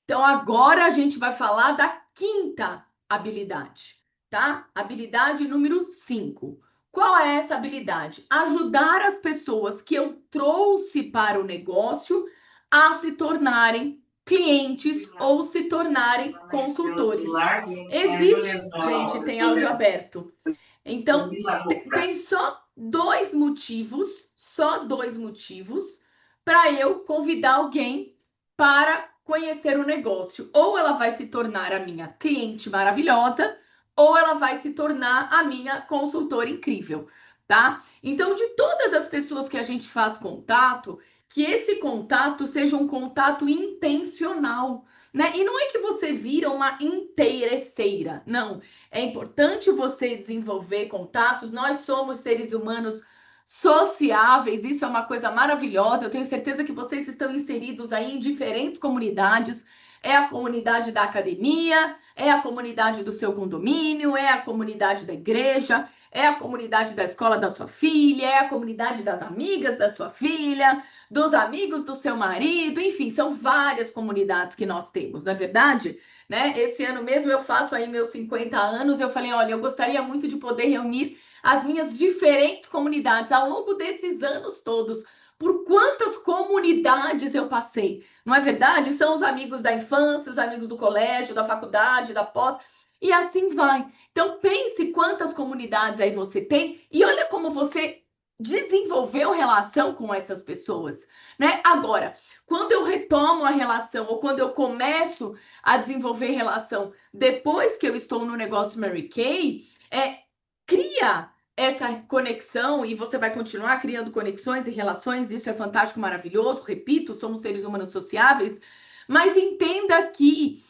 Então, agora a gente vai falar da quinta habilidade, tá? Habilidade número 5. Qual é essa habilidade? Ajudar as pessoas que eu trouxe para o negócio a se tornarem clientes ou se tornarem consultores. Existe, gente, tem áudio aberto. Então, tem só dois motivos para eu convidar alguém para conhecer o negócio. Ou ela vai se tornar a minha cliente maravilhosa, ou ela vai se tornar a minha consultora incrível, tá? Então, de todas as pessoas que a gente faz contato, que esse contato seja um contato intencional, né? E não é que você vira uma interesseira, não. É importante você desenvolver contatos. Nós somos seres humanos sociáveis, isso é uma coisa maravilhosa. Eu tenho certeza que vocês estão inseridos aí em diferentes comunidades. É a comunidade da academia, é a comunidade do seu condomínio, é a comunidade da igreja, é a comunidade da escola da sua filha, é a comunidade das amigas da sua filha, dos amigos do seu marido, enfim, são várias comunidades que nós temos, não é verdade? Né? Esse ano mesmo eu faço aí meus 50 anos, eu falei, olha, eu gostaria muito de poder reunir as minhas diferentes comunidades ao longo desses anos todos. Por quantas comunidades eu passei, não é verdade? São os amigos da infância, os amigos do colégio, da faculdade, da pós, e assim vai. Então pense quantas comunidades aí você tem e olha como você desenvolveu relação com essas pessoas, né? Agora, quando eu retomo a relação ou quando eu começo a desenvolver relação depois que eu estou no negócio Mary Kay, cria essa conexão e você vai continuar criando conexões e relações, isso é fantástico, maravilhoso, repito, somos seres humanos sociáveis, mas entenda que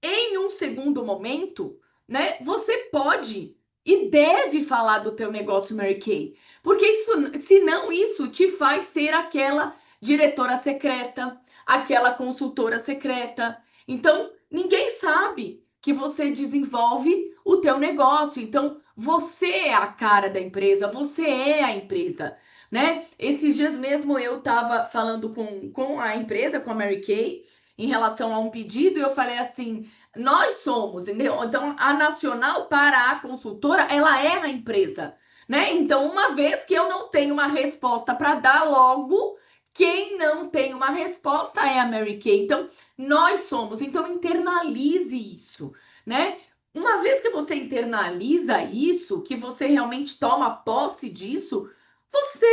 em um segundo momento, né, você pode e deve falar do teu negócio Mary Kay, porque isso, senão isso te faz ser aquela diretora secreta, aquela consultora secreta. Então, ninguém sabe que você desenvolve o teu negócio. Então, você é a cara da empresa, você é a empresa, né? Esses dias mesmo eu estava falando com a empresa, com a Mary Kay, em relação a um pedido, e eu falei assim, nós somos, entendeu? Então, a nacional para a consultora, ela é a empresa, né? Então, uma vez que eu não tenho uma resposta para dar logo, quem não tem uma resposta é a Mary Kay. Então, nós somos. Então, internalize isso, né? Uma vez que você internaliza isso, que você realmente toma posse disso, você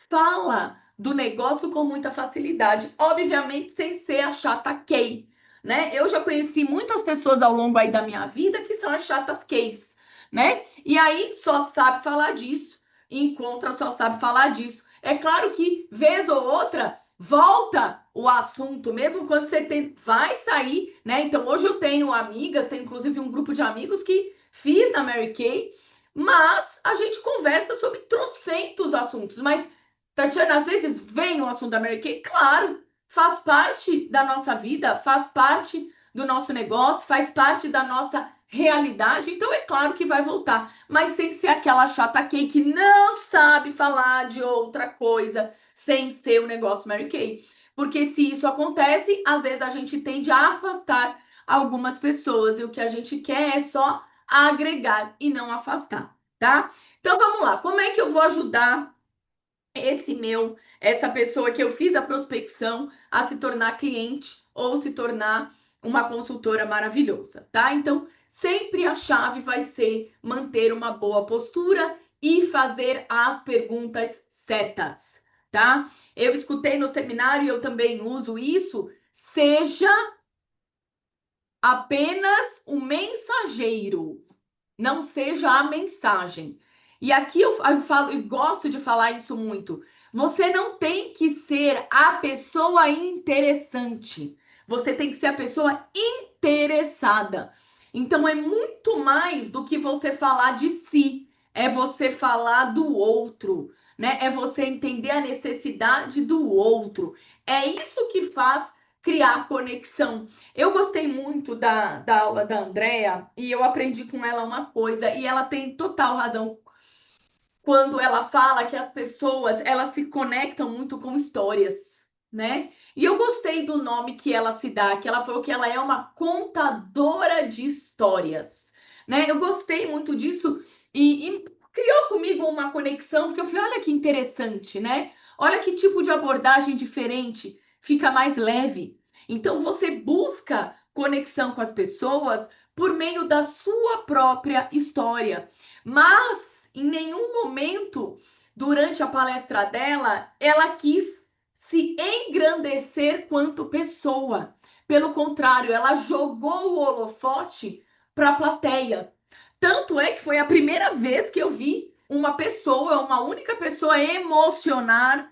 fala do negócio com muita facilidade. Obviamente, sem ser a chata Kay, né? Eu já conheci muitas pessoas ao longo aí da minha vida que são as chatas Kays, né? E aí só sabe falar disso, encontra só sabe falar disso. É claro que vez ou outra volta o assunto, mesmo quando você tem, vai sair, né? Então hoje eu tenho amigas, tenho inclusive um grupo de amigos que fiz na Mary Kay, mas a gente conversa sobre trocentos assuntos. Mas, Tatiana, às vezes vem o assunto da Mary Kay, claro, faz parte da nossa vida, faz parte do nosso negócio, faz parte da nossa realidade, então é claro que vai voltar, mas sem ser aquela chata Kay que não sabe falar de outra coisa sem ser o negócio Mary Kay. Porque se isso acontece, às vezes a gente tende a afastar algumas pessoas e o que a gente quer é só agregar e não afastar, tá? Então vamos lá, como é que eu vou ajudar essa pessoa que eu fiz a prospecção a se tornar cliente ou se tornar uma consultora maravilhosa, tá? Então, sempre a chave vai ser manter uma boa postura e fazer as perguntas certas, tá? Eu escutei no seminário e eu também uso isso. Seja apenas um mensageiro, não seja a mensagem. E aqui eu falo e gosto de falar isso muito. Você não tem que ser a pessoa interessante. Você tem que ser a pessoa interessada. Então é muito mais do que você falar de si, é você falar do outro, né? É você entender a necessidade do outro. É isso que faz criar conexão. Eu gostei muito da aula da Andrea e eu aprendi com ela uma coisa, e ela tem total razão quando ela fala que as pessoas elas se conectam muito com histórias. né? E eu gostei do nome que ela se dá, que ela falou que ela é uma contadora de histórias, né? Eu gostei muito disso e criou comigo uma conexão, porque eu falei, olha que interessante, né? Olha que tipo de abordagem diferente, fica mais leve. Então você busca conexão com as pessoas por meio da sua própria história. Mas em nenhum momento durante a palestra dela, ela quis se engrandecer quanto pessoa. Pelo contrário, ela jogou o holofote para a plateia. Tanto é que foi a primeira vez que eu vi uma pessoa, uma única pessoa, emocionar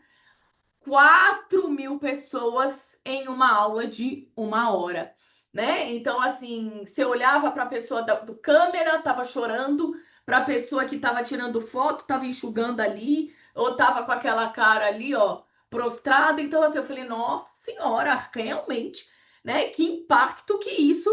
4.000 pessoas em uma aula de 1 hora, né? Então, assim, você olhava para a pessoa do câmera, tava chorando, para a pessoa que tava tirando foto, tava enxugando ali, ou tava com aquela cara ali, ó, prostrada. Então, assim, eu falei, nossa senhora, realmente, né? Que impacto que isso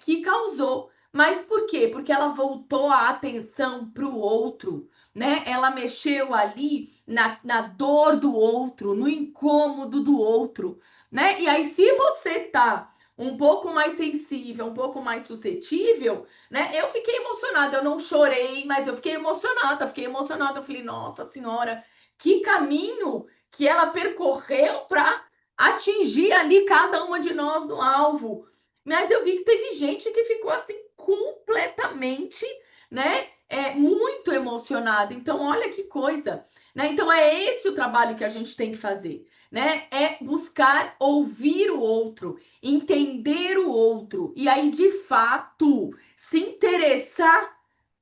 que causou. Mas por quê? Porque ela voltou a atenção para o outro, né? Ela mexeu ali na dor do outro, no incômodo do outro, né? E aí, se você tá um pouco mais sensível, um pouco mais suscetível, né? Eu fiquei emocionada, eu não chorei, mas eu fiquei emocionada, Eu falei, nossa senhora, que caminho que ela percorreu para atingir ali cada uma de nós no alvo. Mas eu vi que teve gente que ficou assim completamente, né? Muito emocionada. Então, olha que coisa, né? Então, é esse o trabalho que a gente tem que fazer, né? É buscar ouvir o outro, entender o outro e aí, de fato, se interessar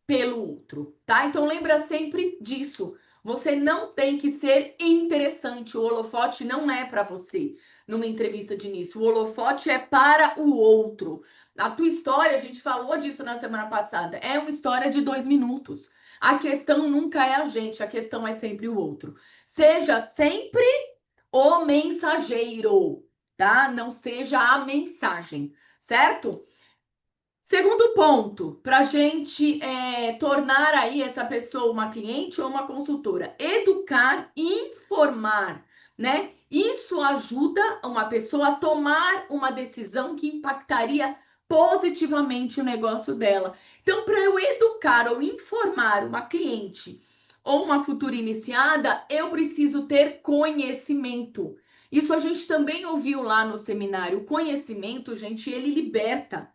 pelo outro, tá? Então, lembra sempre disso. Você não tem que ser interessante. O holofote não é para você numa entrevista de início. O holofote é para o outro. A tua história, a gente falou disso na semana passada, é uma história de 2 minutos. A questão nunca é a gente, a questão é sempre o outro. Seja sempre o mensageiro, tá? Não seja a mensagem, certo? Segundo ponto, para a gente tornar aí essa pessoa uma cliente ou uma consultora, educar, informar, né? Isso ajuda uma pessoa a tomar uma decisão que impactaria positivamente o negócio dela. Então, para eu educar ou informar uma cliente ou uma futura iniciada, eu preciso ter conhecimento. Isso a gente também ouviu lá no seminário. O conhecimento, gente, ele liberta,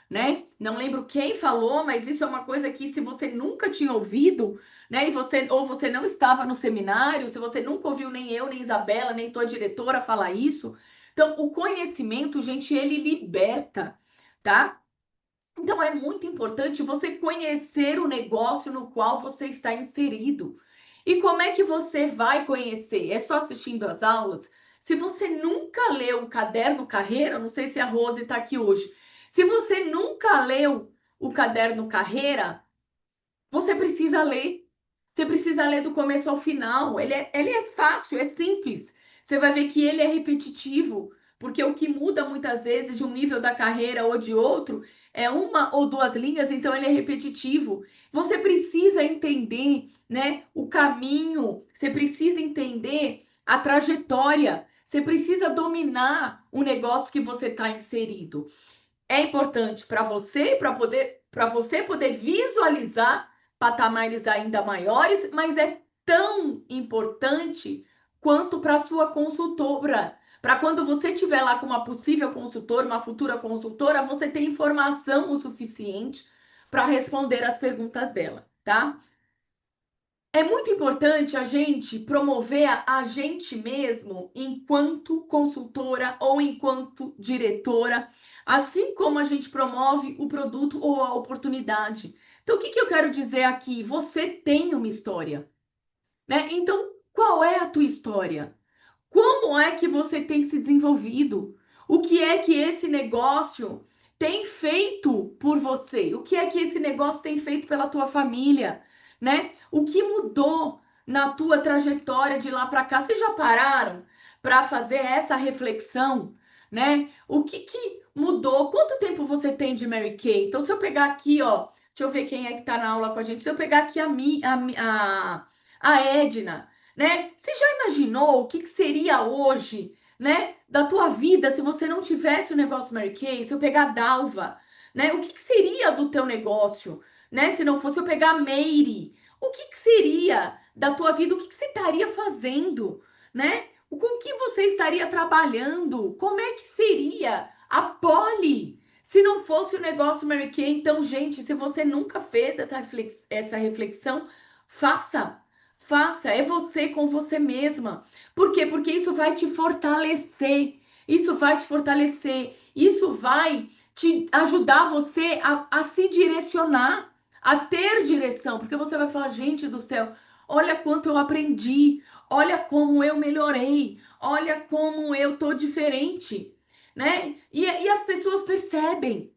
né? Não lembro quem falou, mas isso é uma coisa que se você nunca tinha ouvido, né, ou você não estava no seminário, se você nunca ouviu nem eu, nem Isabela, nem tua diretora falar isso, então o conhecimento, gente, ele liberta, tá? Então é muito importante você conhecer o negócio no qual você está inserido. E como é que você vai conhecer? É só assistindo as aulas? Se você nunca leu o caderno carreira, não sei se a Rose está aqui hoje. Se você nunca leu o caderno carreira, você precisa ler. Você precisa ler do começo ao final. Ele é fácil, é simples. Você vai ver que ele é repetitivo, porque o que muda muitas vezes de um nível da carreira ou de outro é 1 ou 2 linhas, então ele é repetitivo. Você precisa entender, né, o caminho, você precisa entender a trajetória, você precisa dominar o negócio que você está inserido. É importante para você poder visualizar patamares ainda maiores, mas é tão importante quanto para a sua consultora. Para quando você estiver lá com uma possível consultora, uma futura consultora, você ter informação o suficiente para responder as perguntas dela, tá? É muito importante a gente promover a gente mesmo enquanto consultora ou enquanto diretora, assim como a gente promove o produto ou a oportunidade. Então, o que eu quero dizer aqui? Você tem uma história, né? Então, qual é a tua história? Como é que você tem se desenvolvido? O que é que esse negócio tem feito por você? O que é que esse negócio tem feito pela tua família, né? O que mudou na tua trajetória de lá para cá? Vocês já pararam para fazer essa reflexão, né? O que mudou? Quanto tempo você tem de Mary Kay? Então, se eu pegar aqui, ó, deixa eu ver quem é que tá na aula com a gente. Se eu pegar aqui a Edna, né? Você já imaginou o que seria hoje, né, da tua vida se você não tivesse o negócio Mary Kay? Se eu pegar a Dalva, né, o que que seria do teu negócio, né, se não fosse eu pegar a Meire? O que que seria da tua vida? O que que você estaria fazendo, né? Com que você estaria trabalhando? Como é que seria a Polly se não fosse o negócio Mary Kay? Então, gente, se você nunca fez essa reflexão, faça. Faça, é você com você mesma. Por quê? Porque isso vai te fortalecer. Isso vai te fortalecer. Isso vai te ajudar você a se direcionar, a ter direção. Porque você vai falar, gente do céu, olha quanto eu aprendi, olha como eu melhorei, olha como eu tô diferente, né? E as pessoas percebem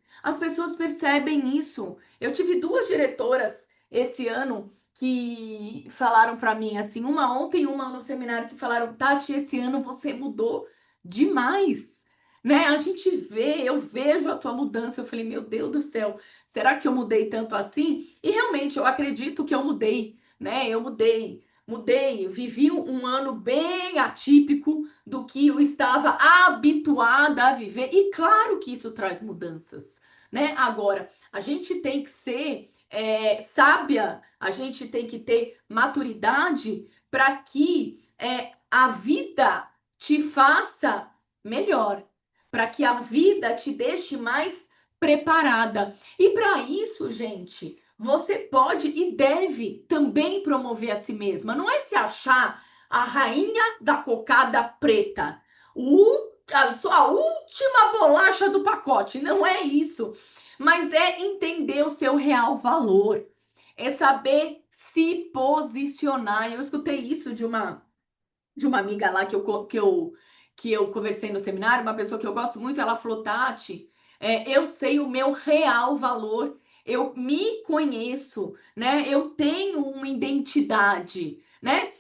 isso. Eu tive duas diretoras esse ano que falaram para mim assim, uma ontem e uma no seminário, que falaram, Tati, esse ano você mudou demais, né? A gente vê, eu vejo a tua mudança. Eu falei, meu Deus do céu, será que eu mudei tanto assim? E realmente eu acredito que eu mudei, né? Eu mudei, eu vivi um ano bem atípico do que eu estava habituada a viver, e claro que isso traz mudanças, né? Agora, a gente tem que ser sábia, a gente tem que ter maturidade para que a vida te faça melhor, para que a vida te deixe mais preparada. E para isso, gente, você pode e deve também promover a si mesma. Não é se achar a rainha da cocada preta, a sua última bolacha do pacote. Não é isso. Mas é entender o seu real valor. É saber se posicionar. Eu escutei isso de uma amiga lá que eu conversei no seminário, uma pessoa que eu gosto muito. Ela falou, Tati, eu sei o meu real valor, eu me conheço, né? Eu tenho uma identidade, né?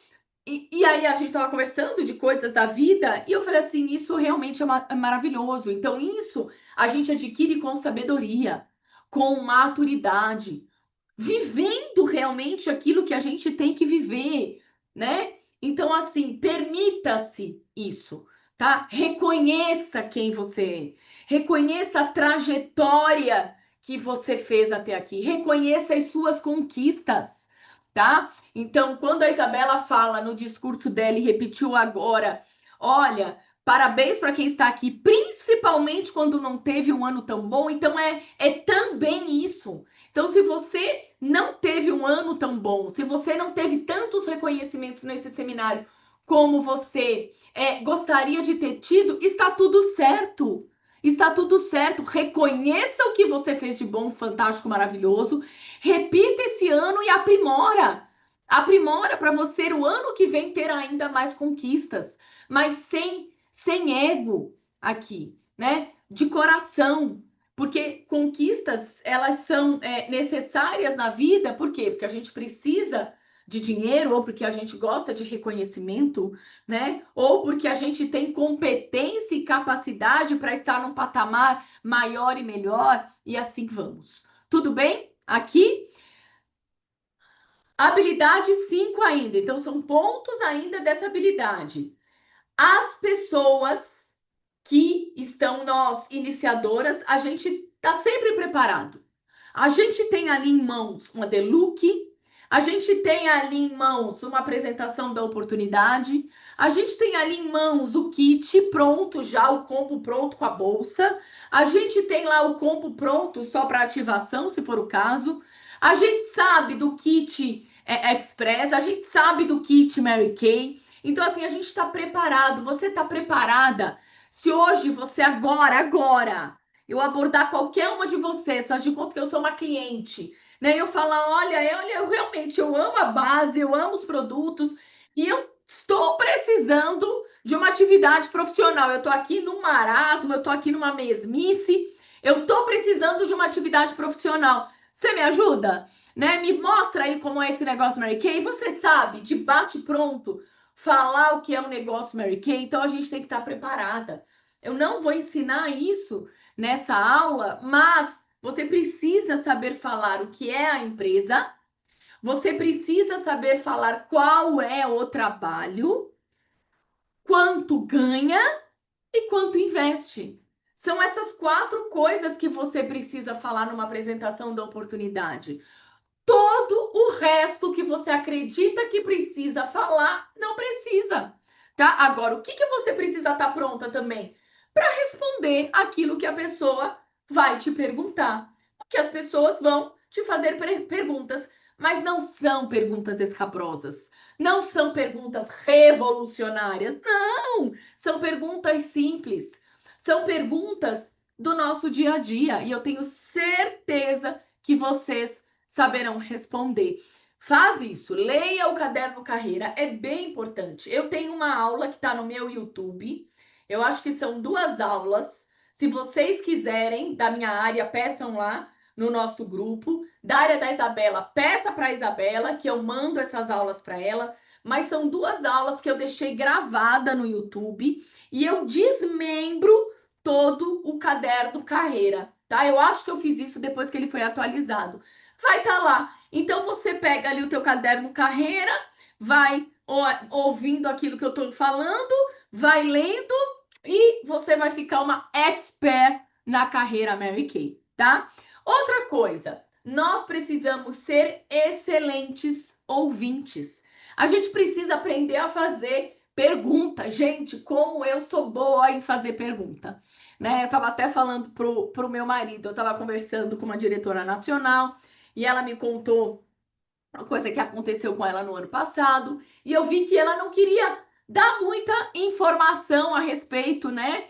E aí a gente estava conversando de coisas da vida e eu falei assim, isso realmente é maravilhoso. Então isso a gente adquire com sabedoria, com maturidade, vivendo realmente aquilo que a gente tem que viver, né? Então, assim, permita-se isso, tá? Reconheça quem você é, reconheça a trajetória que você fez até aqui, reconheça as suas conquistas, tá? Então, quando a Isabela fala no discurso dela e repetiu agora, olha, parabéns para quem está aqui, principalmente quando não teve um ano tão bom. Então, é também isso. Então, se você não teve um ano tão bom, se você não teve tantos reconhecimentos nesse seminário como você gostaria de ter tido, está tudo certo. Está tudo certo. Reconheça o que você fez de bom, fantástico, maravilhoso. Repita esse ano e aprimora. Aprimora para você o ano que vem ter ainda mais conquistas, mas sem ego aqui, né? De coração, porque conquistas, elas são necessárias na vida. Por quê? Porque a gente precisa de dinheiro, ou porque a gente gosta de reconhecimento, né? Ou porque a gente tem competência e capacidade para estar num patamar maior e melhor, e assim vamos. Tudo bem? Aqui, habilidade 5 ainda. Então, são pontos ainda dessa habilidade. As pessoas que estão, nós, iniciadoras, a gente está sempre preparado. A gente tem ali em mãos uma deluc, a gente tem ali em mãos uma apresentação da oportunidade, a gente tem ali em mãos o kit pronto já, o combo pronto com a bolsa, a gente tem lá o combo pronto só para ativação, se for o caso, a gente sabe do kit Express, a gente sabe do kit Mary Kay. Então, assim, a gente está preparado. Você está preparada? Se hoje você agora, eu abordar qualquer uma de vocês, faz de conta que eu sou uma cliente, né? Eu falar, olha, eu realmente eu amo a base, eu amo os produtos e eu estou precisando de uma atividade profissional. Eu estou aqui num marasmo, eu estou aqui numa mesmice, eu estou precisando de uma atividade profissional. Você me ajuda? Né? Me mostra aí como é esse negócio Mary Kay. Você sabe, de bate pronto, falar o que é um negócio Mary Kay. Então a gente tem que estar preparada. Eu não vou ensinar isso nessa aula, mas você precisa saber falar o que é a empresa, você precisa saber falar qual é o trabalho, quanto ganha e quanto investe. São essas 4 coisas que você precisa falar numa apresentação da oportunidade. Todo o resto que você acredita que precisa falar, não precisa, tá? Agora, o que você precisa estar pronta também? Para responder aquilo que a pessoa vai te perguntar. Porque as pessoas vão te fazer perguntas, mas não são perguntas escabrosas, não são perguntas revolucionárias, não! São perguntas simples, são perguntas do nosso dia a dia, e eu tenho certeza que vocês saberão responder. Faz isso, leia o caderno carreira, é bem importante. Eu tenho uma aula que está no meu YouTube, eu acho que são 2 aulas. Se vocês quiserem, da minha área, peçam lá no nosso grupo. Da área da Isabela, peça para a Isabela, que eu mando essas aulas para ela. Mas são 2 aulas que eu deixei gravada no YouTube e eu desmembro todo o caderno carreira, tá? Eu acho que eu fiz isso depois que ele foi atualizado. Vai estar lá. Então você pega ali o teu caderno carreira, vai ouvindo aquilo que eu estou falando, vai lendo e você vai ficar uma expert na carreira Mary Kay, tá? Outra coisa, nós precisamos ser excelentes ouvintes. A gente precisa aprender a fazer pergunta. Gente, como eu sou boa em fazer pergunta. Né? Eu estava até falando pro meu marido, eu estava conversando com uma diretora nacional e ela me contou uma coisa que aconteceu com ela no ano passado, e eu vi que ela não queria dar muita informação a respeito, né,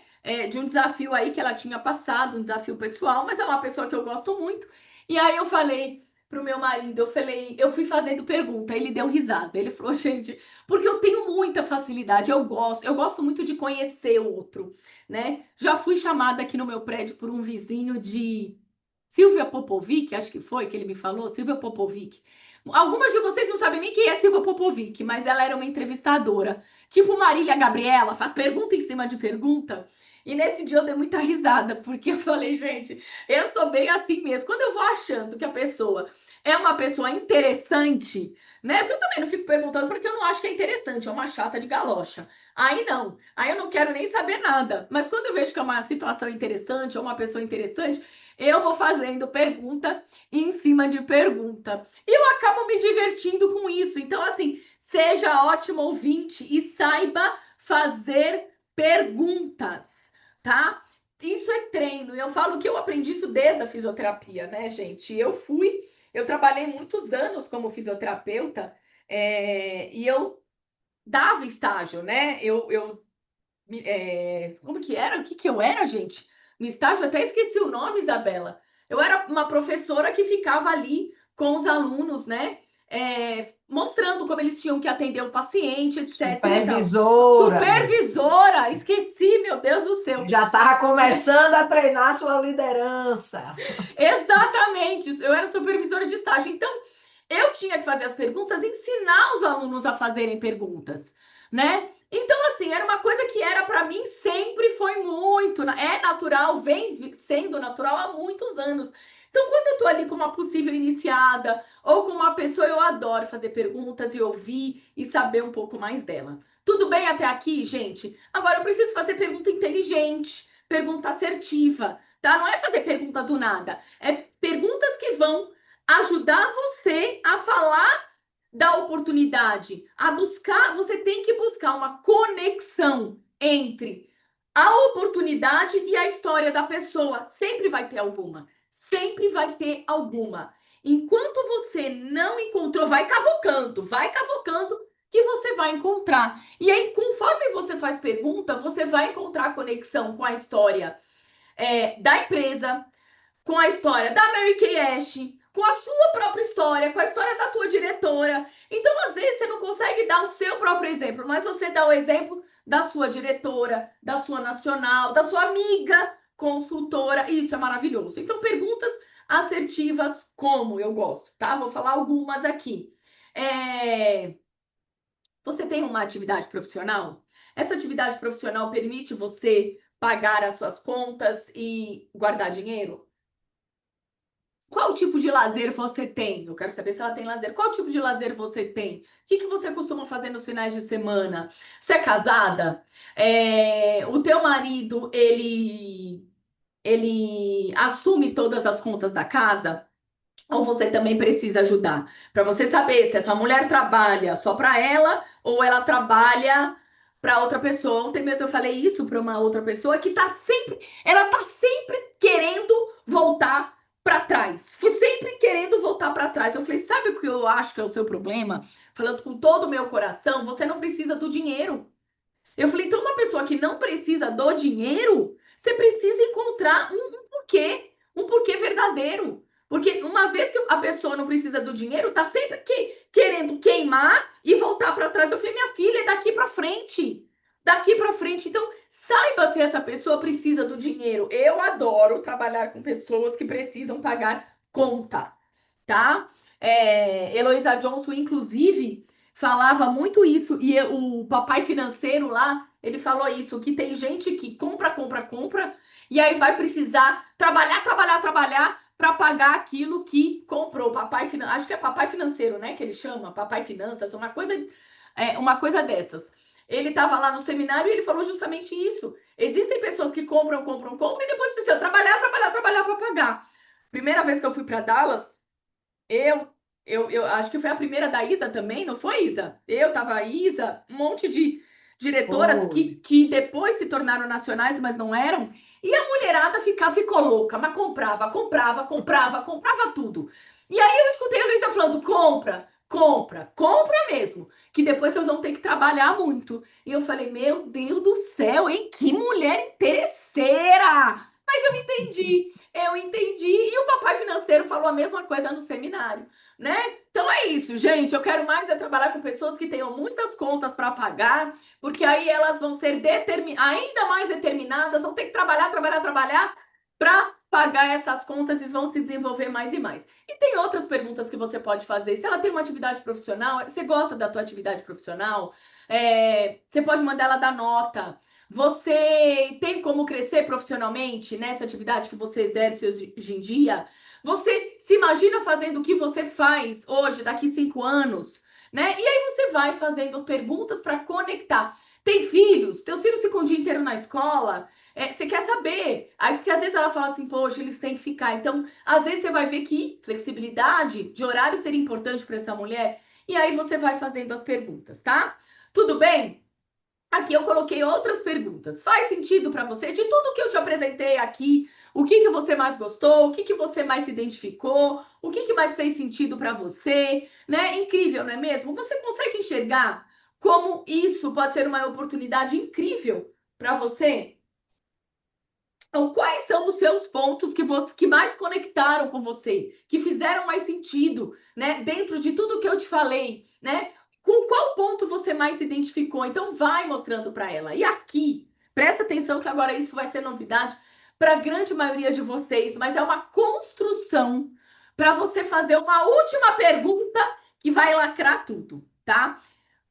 de um desafio aí que ela tinha passado, um desafio pessoal, mas é uma pessoa que eu gosto muito. E aí eu falei pro meu marido, eu fui fazendo pergunta, ele deu risada. Ele falou, gente, porque eu tenho muita facilidade, eu gosto muito de conhecer o outro, né? Já fui chamada aqui no meu prédio por um vizinho de Silvia Popovic, acho que foi que ele me falou, Silvia Popovic. Algumas de vocês não sabem nem quem é Silvia Popovic, mas ela era uma entrevistadora. Tipo Marília Gabriela, faz pergunta em cima de pergunta. E nesse dia eu dei muita risada, porque eu falei, gente, eu sou bem assim mesmo. Quando eu vou achando que a pessoa é uma pessoa interessante, né? Porque eu também não fico perguntando porque eu não acho que é interessante, é uma chata de galocha. Aí não, aí eu não quero nem saber nada. Mas quando eu vejo que é uma situação interessante ou uma pessoa interessante, eu vou fazendo pergunta em cima de pergunta. E eu acabo me divertindo com isso. Então, assim, seja ótimo ouvinte e saiba fazer perguntas, tá? Isso é treino. Eu falo que eu aprendi isso desde a fisioterapia, né, gente? Eu trabalhei muitos anos como fisioterapeuta, e eu dava estágio, né? Como que era? O que que eu era, gente? No estágio, até esqueci o nome, Isabela. Eu era uma professora que ficava ali com os alunos, né? Mostrando como eles tinham que atender o paciente, etc. E tal. Supervisora. Supervisora, esqueci, meu Deus do céu. Já estava começando a treinar sua liderança. Exatamente, eu era supervisora de estágio. Então, eu tinha que fazer as perguntas, ensinar os alunos a fazerem perguntas, né? Então, assim, era uma coisa que era para mim sempre foi muito, é natural, vem sendo natural há muitos anos. Então, quando eu tô ali com uma possível iniciada ou com uma pessoa, eu adoro fazer perguntas e ouvir e saber um pouco mais dela. Tudo bem até aqui, gente? Agora eu preciso fazer pergunta inteligente, pergunta assertiva, tá? Não é fazer pergunta do nada, é perguntas que vão ajudar você a falar da oportunidade, a buscar, você tem que buscar uma conexão entre a oportunidade e a história da pessoa. Sempre vai ter alguma. Sempre vai ter alguma. Enquanto você não encontrou, vai cavocando que você vai encontrar. E aí, conforme você faz pergunta, você vai encontrar conexão com a história da empresa, com a história da Mary Kay Ash, com a sua própria história, com a história da tua diretora. Então, às vezes, você não consegue dar o seu próprio exemplo, mas você dá o exemplo da sua diretora, da sua nacional, da sua amiga consultora, e isso é maravilhoso. Então, perguntas assertivas como eu gosto, tá? Vou falar algumas aqui. Você tem uma atividade profissional? Essa atividade profissional permite você pagar as suas contas e guardar dinheiro? Qual tipo de lazer você tem? Eu quero saber se ela tem lazer. Qual tipo de lazer você tem? O que que você costuma fazer nos finais de semana? Você é casada? O teu marido, ele assume todas as contas da casa? Ou você também precisa ajudar? Para você saber se essa mulher trabalha só para ela ou ela trabalha para outra pessoa. Ontem mesmo eu falei isso para uma outra pessoa que ela tá sempre querendo voltar para trás. Sempre querendo voltar para trás. Eu falei, sabe o que eu acho que é o seu problema? Falando com todo o meu coração, você não precisa do dinheiro. Eu falei, então uma pessoa que não precisa do dinheiro, você precisa encontrar um porquê verdadeiro. Porque uma vez que a pessoa não precisa do dinheiro, tá sempre querendo queimar e voltar para trás. Eu falei, minha filha, é daqui para frente. Daqui para frente. Então, saiba se essa pessoa precisa do dinheiro. Eu adoro trabalhar com pessoas que precisam pagar conta, tá? Heloísa Johnson, inclusive, falava muito isso, e o papai financeiro lá, ele falou isso, que tem gente que compra, compra, compra, e aí vai precisar trabalhar, trabalhar, trabalhar para pagar aquilo que comprou. Acho que é papai financeiro, né, que ele chama, papai finanças, uma coisa dessas. Ele estava lá no seminário e ele falou justamente isso. Existem pessoas que compram, compram, compram e depois precisam trabalhar, trabalhar, trabalhar para pagar. Primeira vez que eu fui para Dallas, eu, eu acho que foi a primeira da Isa também, não foi, Isa? Eu tava a Isa, um monte de diretoras Foi. que depois se tornaram nacionais, mas não eram. E a mulherada ficou louca, mas comprava, comprava, comprava, comprava tudo. E aí eu escutei a Luísa falando: compra, compra, compra mesmo, que depois vocês vão ter que trabalhar muito. E eu falei: meu Deus do céu, hein? Que mulher interesseira! Mas eu entendi. E o papai financeiro falou a mesma coisa no seminário, né? Então é isso, gente. Eu quero mais é trabalhar com pessoas que tenham muitas contas para pagar, porque aí elas vão ser ainda mais determinadas, vão ter que trabalhar, trabalhar, trabalhar para pagar essas contas e vão se desenvolver mais e mais. E tem outras perguntas que você pode fazer. Se ela tem uma atividade profissional, você gosta da tua atividade profissional? Você pode mandar ela dar nota. Você tem como crescer profissionalmente nessa atividade que você exerce hoje em dia? Você se imagina fazendo o que você faz hoje, daqui 5 anos, né? E aí você vai fazendo perguntas para conectar. Tem filhos? Teus filhos ficam o dia inteiro na escola? Você quer saber? Aí, porque às vezes ela fala assim, poxa, eles têm que ficar. Então, às vezes você vai ver que flexibilidade de horário seria importante para essa mulher. E aí você vai fazendo as perguntas, tá? Tudo bem? Aqui eu coloquei outras perguntas. Faz sentido para você? De tudo que eu te apresentei aqui, o que que você mais gostou? O que que você mais se identificou? O que que mais fez sentido para você? Né? Incrível, não é mesmo? Você consegue enxergar como isso pode ser uma oportunidade incrível para você? Então, quais são os seus pontos que mais conectaram com você, que fizeram mais sentido, né? Dentro de tudo que eu te falei, né? Com qual ponto você mais se identificou? Então, vai mostrando para ela. E aqui, presta atenção que agora isso vai ser novidade para a grande maioria de vocês, mas é uma construção para você fazer uma última pergunta que vai lacrar tudo, tá?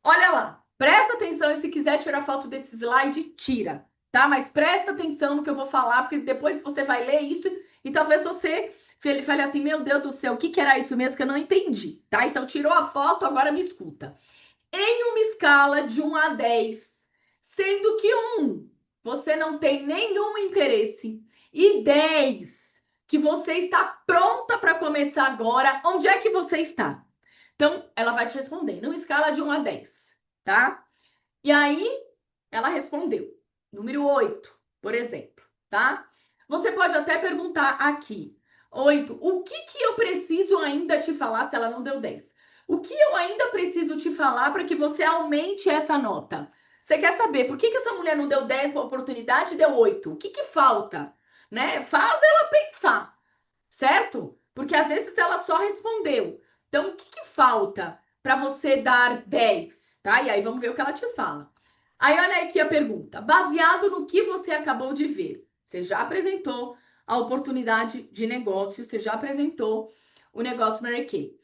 Olha lá, presta atenção e se quiser tirar foto desse slide, tira, tá? Mas presta atenção no que eu vou falar, porque depois você vai ler isso e talvez você fale assim, meu Deus do céu, o que que era isso mesmo que eu não entendi, tá? Então tirou a foto, agora me escuta. Em uma escala de 1 a 10, sendo que 1, você não tem nenhum interesse, e 10, que você está pronta para começar agora, onde é que você está? Então, ela vai te responder, numa escala de 1 a 10, tá? E aí, ela respondeu, número 8, por exemplo, tá? Você pode até perguntar aqui, 8, o que que eu preciso ainda te falar se ela não deu 10? O que eu ainda preciso te falar para que você aumente essa nota? Você quer saber por que que essa mulher não deu 10 para a oportunidade e deu 8? O que que falta? Né? Faz ela pensar, certo? Porque às vezes ela só respondeu. Então, o que que falta para você dar 10, tá? E aí vamos ver o que ela te fala. Aí olha aqui a pergunta. Baseado no que você acabou de ver, você já apresentou a oportunidade de negócio, você já apresentou o negócio Mary Kay.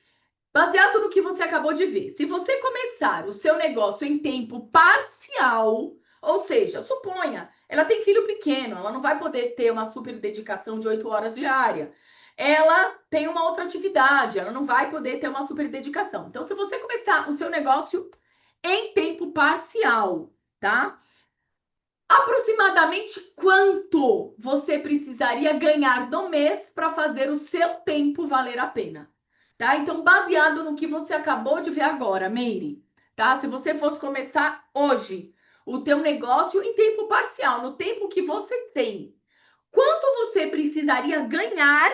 Baseado no que você acabou de ver, se você começar o seu negócio em tempo parcial, ou seja, suponha, ela tem filho pequeno, ela não vai poder ter uma super dedicação de 8 horas diária. ela tem uma outra atividade, ela não vai poder ter uma super dedicação. Então, se você começar o seu negócio em tempo parcial, tá? Aproximadamente quanto você precisaria ganhar no mês para fazer o seu tempo valer a pena, tá? Então, baseado no que você acabou de ver agora, Meire, tá? Se você fosse começar hoje o teu negócio em tempo parcial, no tempo que você tem, quanto você precisaria ganhar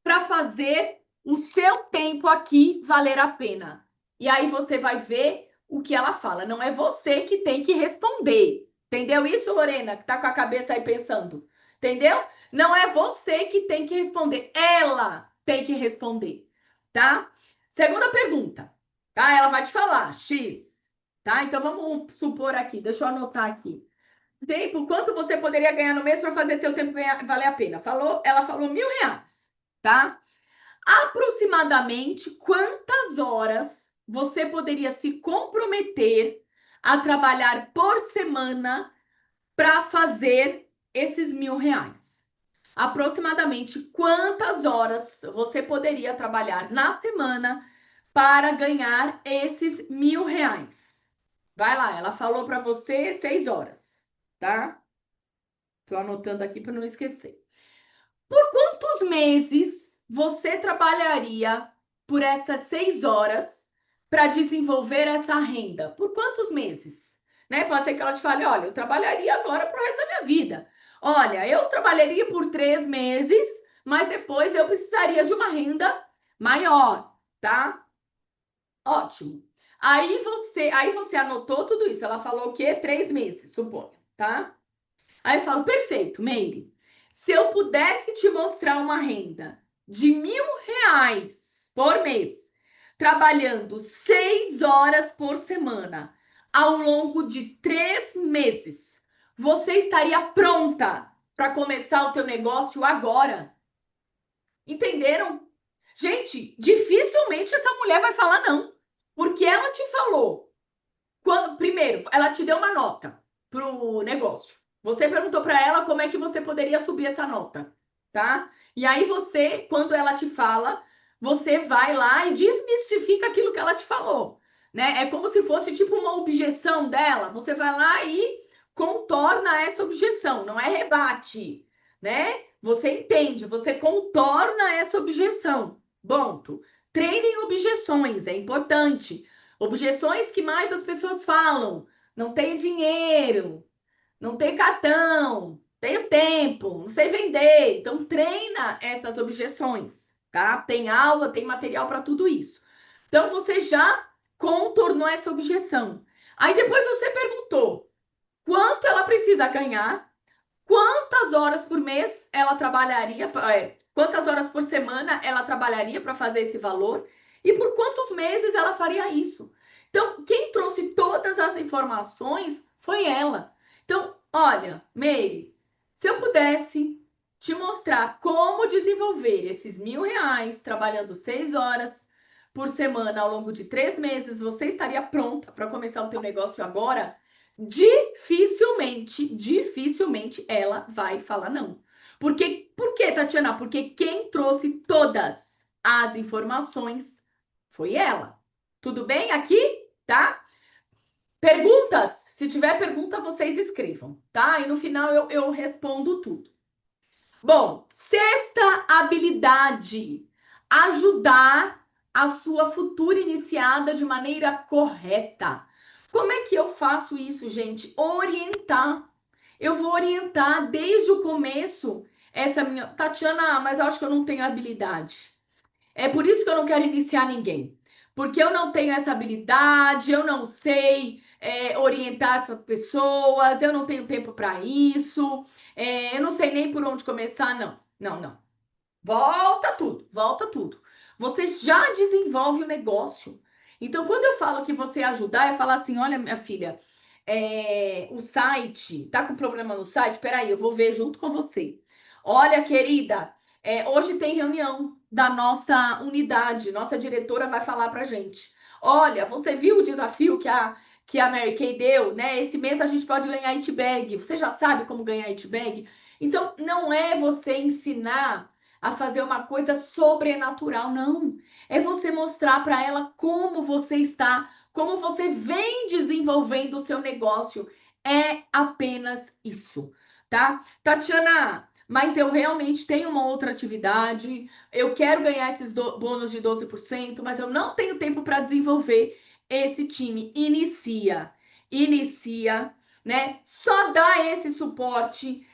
para fazer o seu tempo aqui valer a pena? E aí você vai ver o que ela fala. Não é você que tem que responder. Entendeu isso, Lorena? Que tá com a cabeça aí pensando. Entendeu? Não é você que tem que responder. Ela tem que responder. Tá? Segunda pergunta. Tá? Ela vai te falar. X. Tá? Então vamos supor aqui. Deixa eu anotar aqui. Tempo, quanto você poderia ganhar no mês para fazer teu tempo valer a pena? Ela falou R$ 1.000, tá? Aproximadamente quantas horas você poderia se comprometer a trabalhar por semana para fazer esses R$ 1.000? Aproximadamente quantas horas você poderia trabalhar na semana para ganhar esses R$ 1.000? Vai lá, ela falou para você 6 horas, tá? Tô anotando aqui para não esquecer. Por quantos meses você trabalharia por essas 6 horas para desenvolver essa renda? Por quantos meses? Né? Pode ser que ela te fale, olha, eu trabalharia agora pro resto da minha vida. Olha, eu trabalharia por 3 meses, mas depois eu precisaria de uma renda maior, tá? Ótimo. Aí você anotou tudo isso. Ela falou o quê? 3 meses, suponho, tá? Aí eu falo, perfeito, Meire. Se eu pudesse te mostrar uma renda de R$ 1.000 por mês, trabalhando 6 horas por semana, ao longo de 3 meses, você estaria pronta para começar o teu negócio agora? Entenderam? Gente, dificilmente essa mulher vai falar não, porque ela te falou. Primeiro, ela te deu uma nota pro negócio. Você perguntou para ela como é que você poderia subir essa nota, tá? E aí você, quando ela te fala, você vai lá e desmistifica aquilo que ela te falou, né? É como se fosse tipo uma objeção dela. Você vai lá e contorna essa objeção, não é rebate, né? Você entende, você contorna essa objeção. Ponto. Treinem objeções, é importante. Objeções que mais as pessoas falam. Não tenho dinheiro, não tenho cartão, tenho tempo, não sei vender. Então, treina essas objeções, tá? Tem aula, tem material para tudo isso. Então, você já contornou essa objeção. Aí depois você perguntou quanto ela precisa ganhar, quantas horas por mês ela trabalharia, quantas horas por semana ela trabalharia para fazer esse valor e por quantos meses ela faria isso. Então, quem trouxe todas as informações foi ela. Então, olha, Meire, se eu pudesse te mostrar como desenvolver esses R$ 1.000 trabalhando 6 horas por semana ao longo de 3 meses, você estaria pronta para começar o teu negócio agora? Dificilmente ela vai falar não. Por quê, Tatiana? Porque quem trouxe todas as informações foi ela. Tudo bem aqui? Tá? Perguntas? Se tiver pergunta, vocês escrevam, tá? E no final eu respondo tudo. Bom, sexta habilidade: ajudar a sua futura iniciada de maneira correta. Como é que eu faço isso, gente? Orientar. Eu vou orientar desde o começo essa minha. Tatiana, mas eu acho que eu não tenho habilidade. É por isso que eu não quero iniciar ninguém. Porque eu não tenho essa habilidade, eu não sei orientar essas pessoas, eu não tenho tempo para isso, eu não sei nem por onde começar. Não, não, não. Volta tudo, volta tudo. Você já desenvolve o negócio. Então, quando eu falo que você ajudar, eu falo assim: olha, minha filha, o site, tá com problema no site? Peraí, eu vou ver junto com você. Olha, querida, hoje tem reunião da nossa unidade, nossa diretora vai falar pra gente. Olha, você viu o desafio que a Mary Kay deu, né? Esse mês a gente pode ganhar it bag. Você já sabe como ganhar it bag? Então, não é você ensinar a fazer uma coisa sobrenatural, não. É você mostrar para ela como você está, como você vem desenvolvendo o seu negócio. É apenas isso, tá? Tatiana, mas eu realmente tenho uma outra atividade, eu quero ganhar esses bônus de 12%, mas eu não tenho tempo para desenvolver esse time. Inicia, né? Só dá esse suporte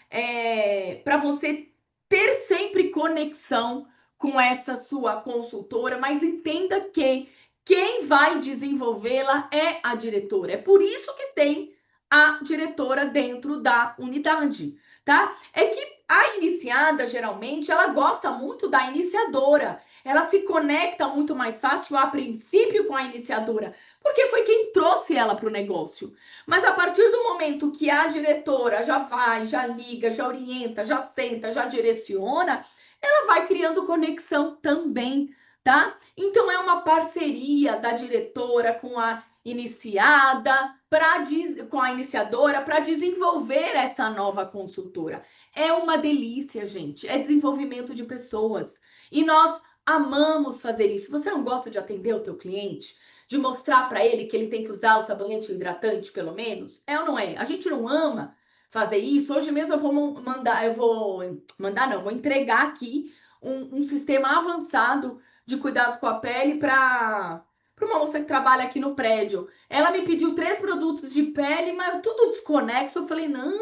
para você ter sempre conexão com essa sua consultora, mas entenda que quem vai desenvolvê-la é a diretora. É por isso que tem a diretora dentro da unidade, tá? É que a iniciada, geralmente, ela gosta muito da iniciadora. Ela se conecta muito mais fácil a princípio com a iniciadora, porque foi quem trouxe ela para o negócio. Mas a partir do momento que a diretora já vai, já liga, já orienta, já senta, já direciona, ela vai criando conexão também, tá? Então é uma parceria da diretora com a iniciada, com a iniciadora, para desenvolver essa nova consultora. É uma delícia, gente. É desenvolvimento de pessoas. E nós amamos fazer isso. Você não gosta de atender o teu cliente? De mostrar para ele que ele tem que usar o sabonete hidratante, pelo menos? É ou não é? A gente não ama fazer isso. Hoje mesmo eu vou vou entregar aqui um sistema avançado de cuidados com a pele para uma moça que trabalha aqui no prédio. Ela me pediu 3 produtos de pele, mas tudo desconexo. Eu falei, não,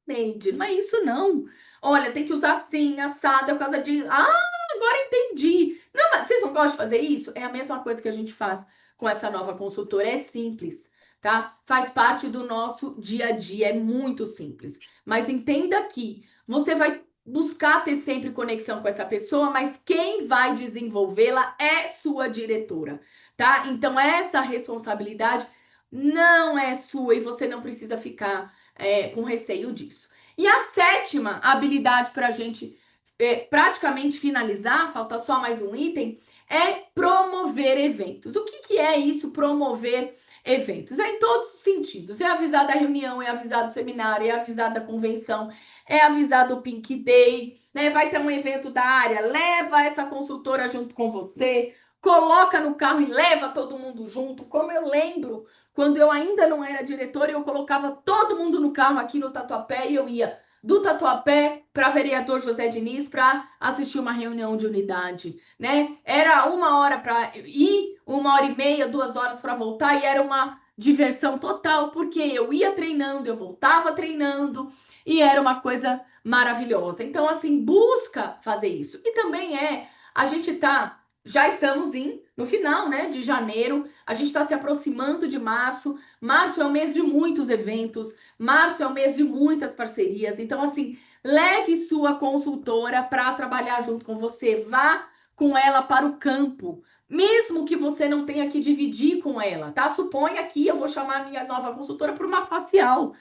Neide, não é isso não. Olha, tem que usar assim, assada, por causa de... Ah, agora entendi. Não, mas vocês não gostam de fazer isso? É a mesma coisa que a gente faz com essa nova consultora. É simples, tá? Faz parte do nosso dia a dia, é muito simples. Mas entenda que você vai buscar ter sempre conexão com essa pessoa, mas quem vai desenvolvê-la é sua diretora, tá? Então, essa responsabilidade não é sua e você não precisa ficar com receio disso. E a sétima habilidade para a gente praticamente finalizar, falta só mais um item, é promover eventos. O que é isso, promover eventos? É em todos os sentidos. É avisar da reunião, é avisar do seminário, é avisar da convenção, é avisar do Pink Day, né? Vai ter um evento da área, leva essa consultora junto com você, coloca no carro e leva todo mundo junto. Como eu lembro, quando eu ainda não era diretora, eu colocava todo mundo no carro aqui no Tatuapé e eu ia do Tatuapé para vereador José Diniz para assistir uma reunião de unidade, né? Era 1 hora para ir, 1 hora e meia, 2 horas para voltar e era uma diversão total, porque eu ia treinando, eu voltava treinando e era uma coisa maravilhosa. Então, assim, busca fazer isso. E também a gente já estamos no final, né, de janeiro, a gente está se aproximando de março. Março é o mês de muitos eventos, março é o mês de muitas parcerias. Então, assim, leve sua consultora para trabalhar junto com você, vá com ela para o campo, mesmo que você não tenha que dividir com ela, tá? Suponha que eu vou chamar a minha nova consultora para uma facial.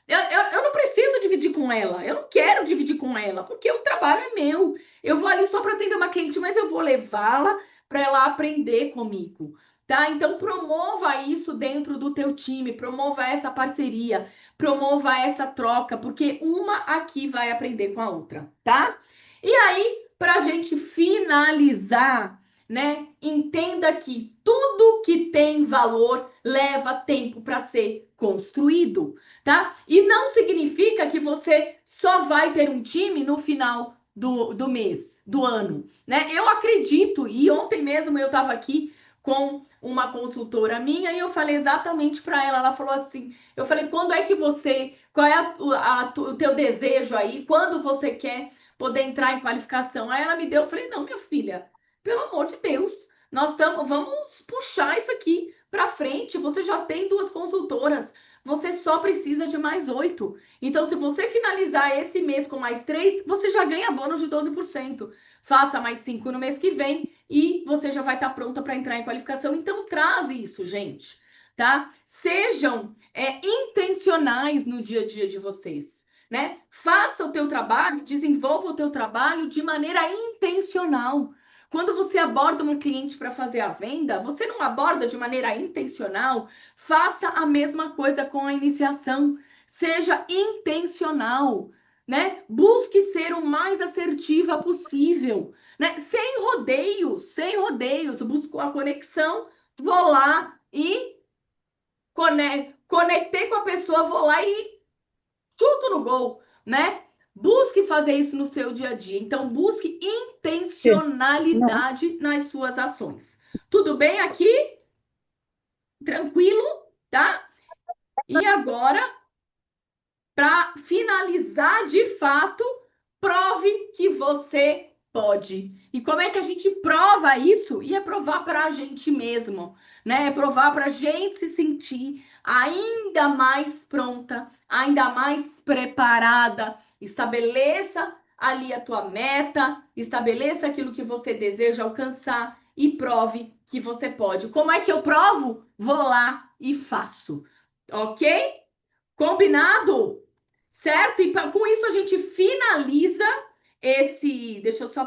Eu não preciso dividir com ela, eu não quero dividir com ela, porque o trabalho é meu. Eu vou ali só para atender uma cliente, mas eu vou levá-la para ela aprender comigo, tá? Então promova isso dentro do teu time, promova essa parceria, promova essa troca, porque uma aqui vai aprender com a outra, tá? E aí, para a gente finalizar, né? Entenda que tudo que tem valor leva tempo para ser construído, tá? E não significa que você só vai ter um time no final do mês, do ano, né? Eu acredito, e ontem mesmo eu estava aqui com uma consultora minha e eu falei exatamente para ela, ela falou assim, eu falei, qual é o teu desejo aí, quando você quer poder entrar em qualificação? Aí ela me deu, eu falei, não, minha filha, pelo amor de Deus, vamos puxar isso aqui para frente, você já tem 2 consultoras, você só precisa de mais 8. Então, se você finalizar esse mês com mais 3, você já ganha bônus de 12%. Faça mais 5 no mês que vem e você já vai estar pronta para entrar em qualificação. Então, traz isso, gente, tá? Sejam intencionais no dia a dia de vocês, né? Faça o teu trabalho, desenvolva o teu trabalho de maneira intencional. Quando você aborda um cliente para fazer a venda, você não aborda de maneira intencional. Faça a mesma coisa com a iniciação. Seja intencional. né? Busque ser o mais assertiva possível, né? Sem rodeios. Eu busco a conexão, vou lá e conectei com a pessoa, vou lá e chuto no gol, né? Busque fazer isso no seu dia a dia. Então, busque Não. intencionalidade nas suas ações. Tudo bem aqui? Tranquilo, tá? E agora, para finalizar de fato, prove que você pode. E como é que a gente prova isso? E é provar para a gente mesmo, né? É provar para a gente se sentir ainda mais pronta, ainda mais preparada. Estabeleça ali a tua meta, estabeleça aquilo que você deseja alcançar e prove que você pode. Como é que eu provo? Vou lá e faço, ok? Combinado? Certo? E com isso a gente finaliza esse. Deixa eu só